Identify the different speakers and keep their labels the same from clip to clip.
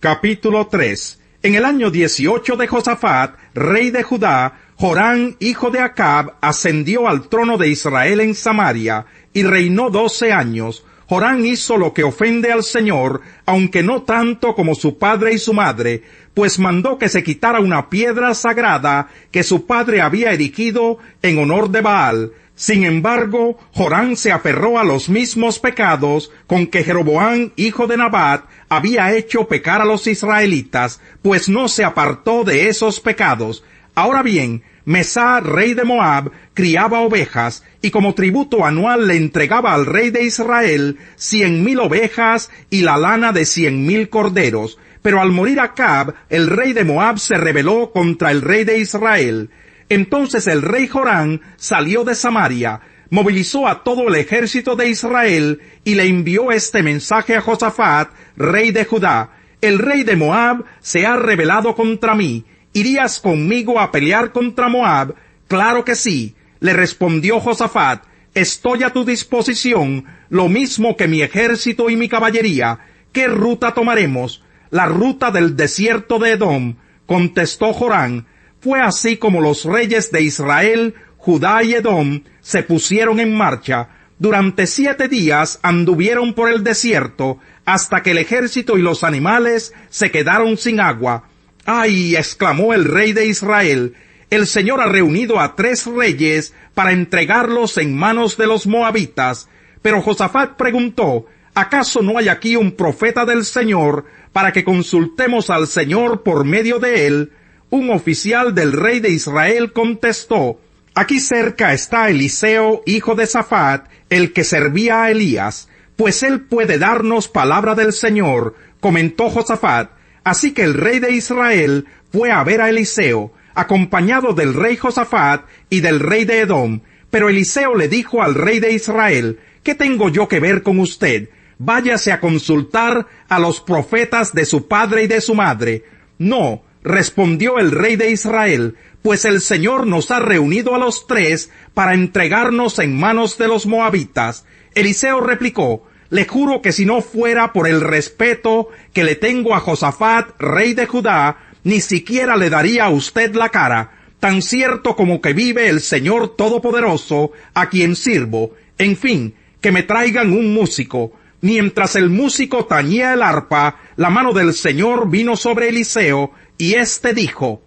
Speaker 1: Capítulo 3. En el año 18 de Josafat, rey de Judá, Jorán, hijo de Acab, ascendió al trono de Israel en Samaria, y reinó 12 años. Jorán hizo lo que ofende al Señor, aunque no tanto como su padre y su madre, pues mandó que se quitara una piedra sagrada que su padre había erigido en honor de Baal. Sin embargo, Jorán se aferró a los mismos pecados con que Jeroboam, hijo de Nabat, había hecho pecar a los israelitas, pues no se apartó de esos pecados. Ahora bien, Mesá, rey de Moab, criaba ovejas, y como tributo anual le entregaba al rey de Israel 100,000 ovejas y la lana de 100,000 corderos. Pero al morir Acab, el rey de Moab se rebeló contra el rey de Israel. Entonces el rey Jorán salió de Samaria, movilizó a todo el ejército de Israel y le envió este mensaje a Josafat, rey de Judá: el rey de Moab se ha rebelado contra mí. ¿Irías conmigo a pelear contra Moab? Claro que sí, le respondió Josafat. Estoy a tu disposición, lo mismo que mi ejército y mi caballería. ¿Qué ruta tomaremos? La ruta del desierto de Edom, contestó Jorán. Fue así como los reyes de Israel, Judá y Edom se pusieron en marcha. Durante 7 días anduvieron por el desierto, hasta que el ejército y los animales se quedaron sin agua. ¡Ay!, exclamó el rey de Israel, el Señor ha reunido a 3 reyes para entregarlos en manos de los moabitas. Pero Josafat preguntó: ¿acaso no hay aquí un profeta del Señor para que consultemos al Señor por medio de él? Un oficial del rey de Israel contestó: aquí cerca está Eliseo, hijo de Safat, el que servía a Elías, pues él puede darnos palabra del Señor, comentó Josafat. Así que el rey de Israel fue a ver a Eliseo, acompañado del rey Josafat y del rey de Edom. Pero Eliseo le dijo al rey de Israel: ¿qué tengo yo que ver con usted? Váyase a consultar a los profetas de su padre y de su madre. No, respondió el rey de Israel, pues el Señor nos ha reunido a los 3 para entregarnos en manos de los moabitas. Eliseo replicó: le juro que si no fuera por el respeto que le tengo a Josafat, rey de Judá, ni siquiera le daría a usted la cara, tan cierto como que vive el Señor Todopoderoso, a quien sirvo. En fin, que me traigan un músico. Mientras el músico tañía el arpa, la mano del Señor vino sobre Eliseo, y éste dijo: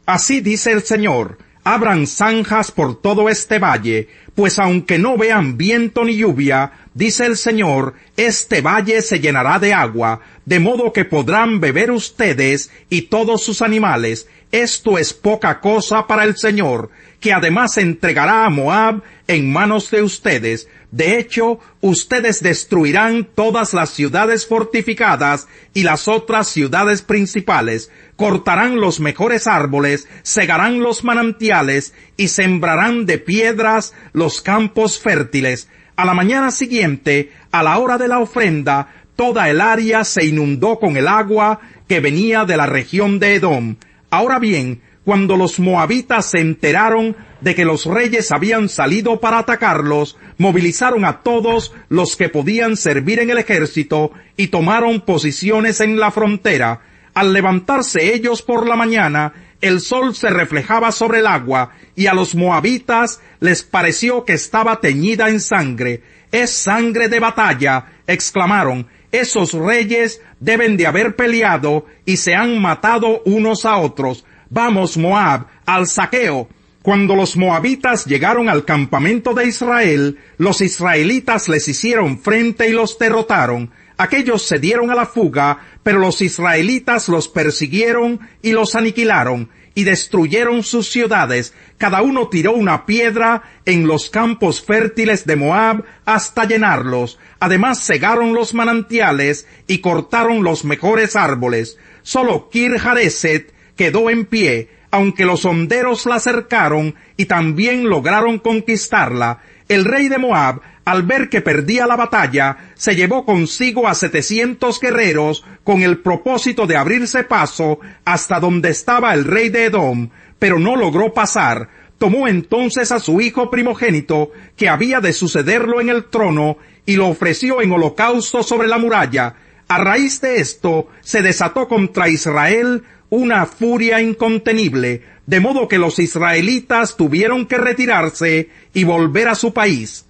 Speaker 1: así dice el Señor, abran zanjas por todo este valle, pues aunque no vean viento ni lluvia, dice el Señor, este valle se llenará de agua, de modo que podrán beber ustedes y todos sus animales. Esto es poca cosa para el Señor, que además entregará a Moab en manos de ustedes. De hecho, ustedes destruirán todas las ciudades fortificadas y las otras ciudades principales, cortarán los mejores árboles, segarán los manantiales y sembrarán de piedras los campos fértiles. A la mañana siguiente, a la hora de la ofrenda, toda el área se inundó con el agua que venía de la región de Edom. Ahora bien, cuando los moabitas se enteraron de que los reyes habían salido para atacarlos, movilizaron a todos los que podían servir en el ejército y tomaron posiciones en la frontera. Al levantarse ellos por la mañana, el sol se reflejaba sobre el agua, y a los moabitas les pareció que estaba teñida en sangre. «¡Es sangre de batalla!», exclamaron. «Esos reyes deben de haber peleado y se han matado unos a otros. Vamos, Moab, al saqueo». Cuando los moabitas llegaron al campamento de Israel, los israelitas les hicieron frente y los derrotaron. Aquellos se dieron a la fuga, pero los israelitas los persiguieron y los aniquilaron, y destruyeron sus ciudades. Cada uno tiró una piedra en los campos fértiles de Moab hasta llenarlos. Además cegaron los manantiales y cortaron los mejores árboles. Solo Kir-Jareset quedó en pie, aunque los honderos la cercaron y también lograron conquistarla. El rey de Moab, al ver que perdía la batalla, se llevó consigo a 700 guerreros con el propósito de abrirse paso hasta donde estaba el rey de Edom, pero no logró pasar. Tomó entonces a su hijo primogénito, que había de sucederlo en el trono, y lo ofreció en holocausto sobre la muralla. A raíz de esto, se desató contra Israel una furia incontenible, de modo que los israelitas tuvieron que retirarse y volver a su país.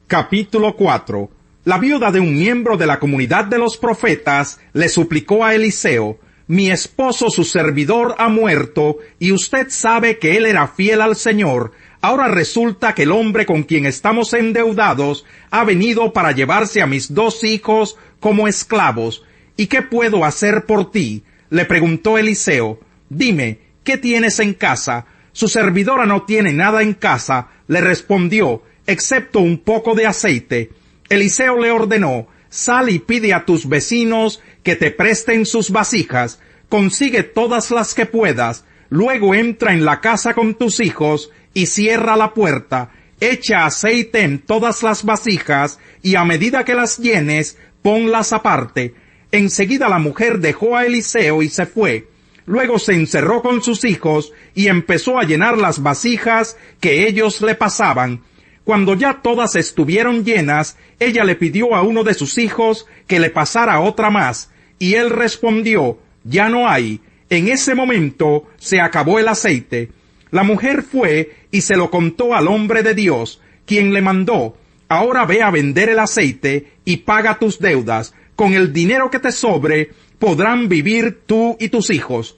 Speaker 1: Capítulo 4. La viuda de un miembro de la comunidad de los profetas le suplicó a Eliseo: mi esposo, su servidor, ha muerto, y usted sabe que él era fiel al Señor. Ahora resulta que el hombre con quien estamos endeudados ha venido para llevarse a mis 2 hijos como esclavos. ¿Y qué puedo hacer por ti?, le preguntó Eliseo. Dime, ¿qué tienes en casa? Su servidora no tiene nada en casa, le respondió, excepto un poco de aceite. Eliseo le ordenó: sal y pide a tus vecinos que te presten sus vasijas, consigue todas las que puedas, luego entra en la casa con tus hijos y cierra la puerta, echa aceite en todas las vasijas y a medida que las llenes, ponlas aparte. Enseguida la mujer dejó a Eliseo y se fue. Luego se encerró con sus hijos y empezó a llenar las vasijas que ellos le pasaban. Cuando ya todas estuvieron llenas, ella le pidió a uno de sus hijos que le pasara otra más, y él respondió: ya no hay. En ese momento se acabó el aceite. La mujer fue y se lo contó al hombre de Dios, quien le mandó: ahora ve a vender el aceite y paga tus deudas. Con el dinero que te sobre, podrán vivir tú y tus hijos.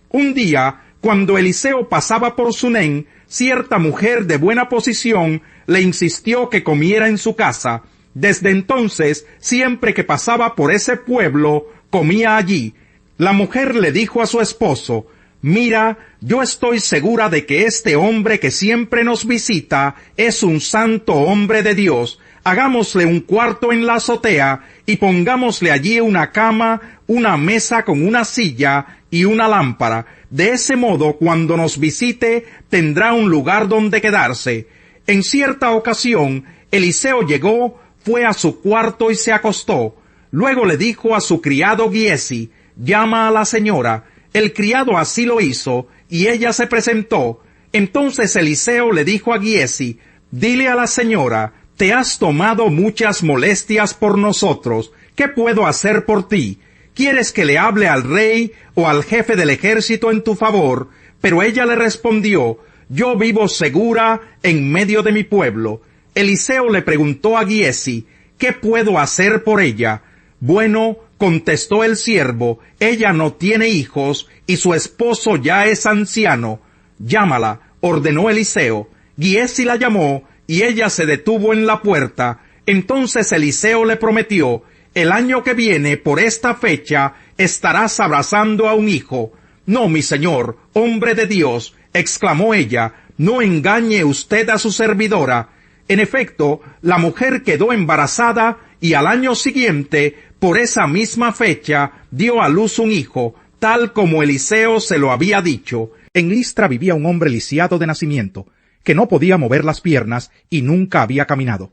Speaker 1: Un día, cuando Eliseo pasaba por Sunén, cierta mujer de buena posición le insistió que comiera en su casa. Desde entonces, siempre que pasaba por ese pueblo, comía allí. La mujer le dijo a su esposo: mira, yo estoy segura de que este hombre que siempre nos visita es un santo hombre de Dios. Hagámosle un cuarto en la azotea y pongámosle allí una cama, una mesa con una silla y una lámpara. De ese modo, cuando nos visite, tendrá un lugar donde quedarse. En cierta ocasión, Eliseo llegó, fue a su cuarto y se acostó. Luego le dijo a su criado Giesi: llama a la señora. El criado así lo hizo, y ella se presentó. Entonces Eliseo le dijo a Giesi: dile a la señora: te has tomado muchas molestias por nosotros. ¿Qué puedo hacer por ti? ¿Quieres que le hable al rey o al jefe del ejército en tu favor? Pero ella le respondió: yo vivo segura en medio de mi pueblo. Eliseo le preguntó a Giesi: ¿qué puedo hacer por ella? Bueno, contestó el siervo, ella no tiene hijos y su esposo ya es anciano. Llámala, ordenó Eliseo. Giesi la llamó y ella se detuvo en la puerta. Entonces Eliseo le prometió: el año que viene, por esta fecha, estarás abrazando a un hijo. No, mi señor, hombre de Dios, exclamó ella, no engañe usted a su servidora. En efecto, la mujer quedó embarazada y al año siguiente, por esa misma fecha, dio a luz un hijo, tal como Eliseo se lo había dicho. En Listra vivía un hombre lisiado de nacimiento, que no podía mover las piernas y nunca había caminado.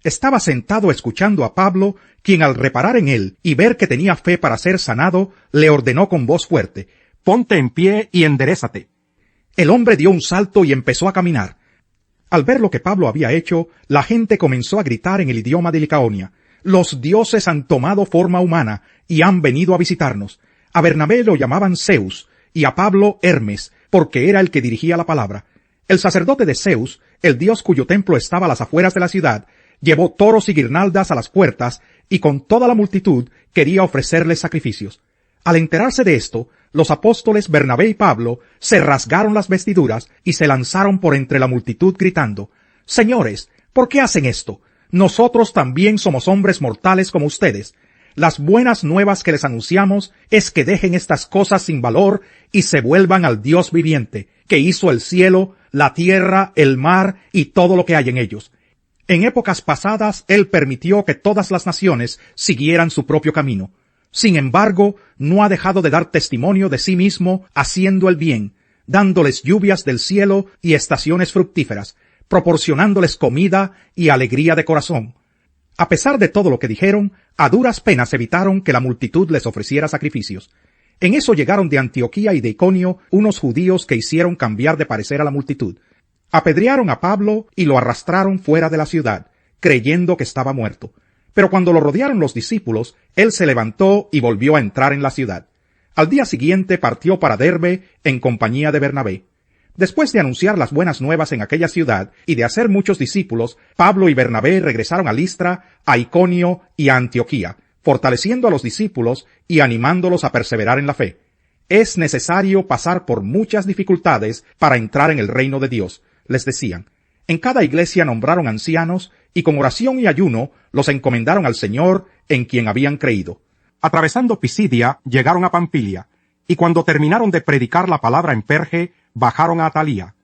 Speaker 1: Estaba sentado escuchando a Pablo, quien al reparar en él y ver que tenía fe para ser sanado, le ordenó con voz fuerte: ponte en pie y enderézate. El hombre dio un salto y empezó a caminar. Al ver lo que Pablo había hecho, la gente comenzó a gritar en el idioma de Licaonia: los dioses han tomado forma humana y han venido a visitarnos. A Bernabé lo llamaban Zeus y a Pablo Hermes, porque era el que dirigía la palabra. El sacerdote de Zeus, el dios cuyo templo estaba a las afueras de la ciudad, llevó toros y guirnaldas a las puertas y con toda la multitud quería ofrecerles sacrificios. Al enterarse de esto, los apóstoles Bernabé y Pablo se rasgaron las vestiduras y se lanzaron por entre la multitud gritando: señores, ¿por qué hacen esto? Nosotros también somos hombres mortales como ustedes. Las buenas nuevas que les anunciamos es que dejen estas cosas sin valor y se vuelvan al Dios viviente, que hizo el cielo, la tierra, el mar y todo lo que hay en ellos. En épocas pasadas Él permitió que todas las naciones siguieran su propio camino. Sin embargo, no ha dejado de dar testimonio de sí mismo haciendo el bien, dándoles lluvias del cielo y estaciones fructíferas, proporcionándoles comida y alegría de corazón. A pesar de todo lo que dijeron, a duras penas evitaron que la multitud les ofreciera sacrificios. En eso llegaron de Antioquía y de Iconio unos judíos que hicieron cambiar de parecer a la multitud. Apedrearon a Pablo y lo arrastraron fuera de la ciudad, creyendo que estaba muerto. Pero cuando lo rodearon los discípulos, él se levantó y volvió a entrar en la ciudad. Al día siguiente partió para Derbe en compañía de Bernabé. Después de anunciar las buenas nuevas en aquella ciudad y de hacer muchos discípulos, Pablo y Bernabé regresaron a Listra, a Iconio y a Antioquía, fortaleciendo a los discípulos y animándolos a perseverar en la fe. Es necesario pasar por muchas dificultades para entrar en el reino de Dios, les decían. En cada iglesia nombraron ancianos y con oración y ayuno los encomendaron al Señor en quien habían creído. Atravesando Pisidia, llegaron a Pamfilia, y cuando terminaron de predicar la palabra en Perge, bajaron a Atalía.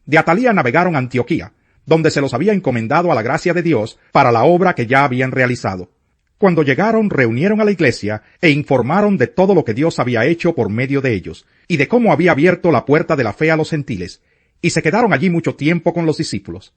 Speaker 1: De Atalía navegaron a Antioquía, donde se los había encomendado a la gracia de Dios para la obra que ya habían realizado. Cuando llegaron, reunieron a la iglesia e informaron de todo lo que Dios había hecho por medio de ellos, y de cómo había abierto la puerta de la fe a los gentiles, y se quedaron allí mucho tiempo con los discípulos.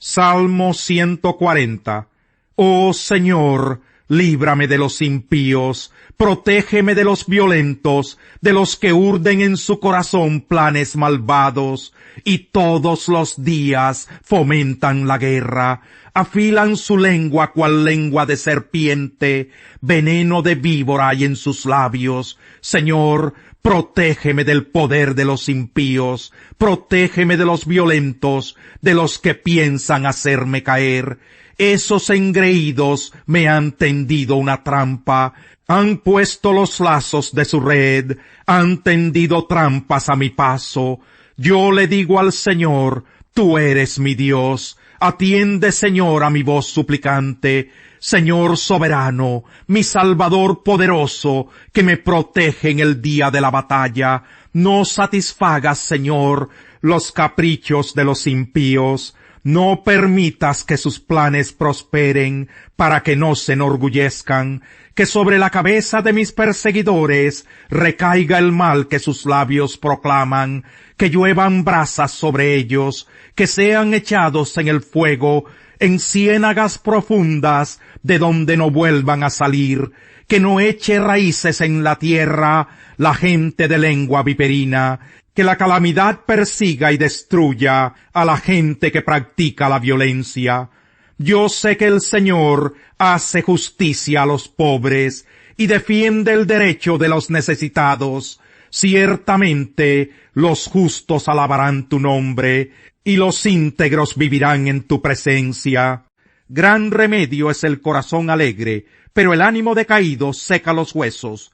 Speaker 1: Salmo 140. Oh Señor, líbrame de los impíos, protégeme de los violentos, de los que urden en su corazón planes malvados, y todos los días fomentan la guerra, afilan su lengua cual lengua de serpiente, veneno de víbora hay en sus labios. Señor, protégeme del poder de los impíos, protégeme de los violentos, de los que piensan hacerme caer. Esos engreídos me han tendido una trampa, han puesto los lazos de su red, han tendido trampas a mi paso. Yo le digo al Señor, tú eres mi Dios. Atiende, Señor, a mi voz suplicante. Señor soberano, mi Salvador poderoso, que me protege en el día de la batalla. No satisfagas, Señor, los caprichos de los impíos. No permitas que sus planes prosperen, para que no se enorgullezcan, que sobre la cabeza de mis perseguidores recaiga el mal que sus labios proclaman, que lluevan brasas sobre ellos, que sean echados en el fuego, en ciénagas profundas, de donde no vuelvan a salir, que no eche raíces en la tierra la gente de lengua viperina, que la calamidad persiga y destruya a la gente que practica la violencia. Yo sé que el Señor hace justicia a los pobres y defiende el derecho de los necesitados. Ciertamente los justos alabarán tu nombre y los íntegros vivirán en tu presencia. Gran remedio es el corazón alegre, pero el ánimo decaído seca los huesos.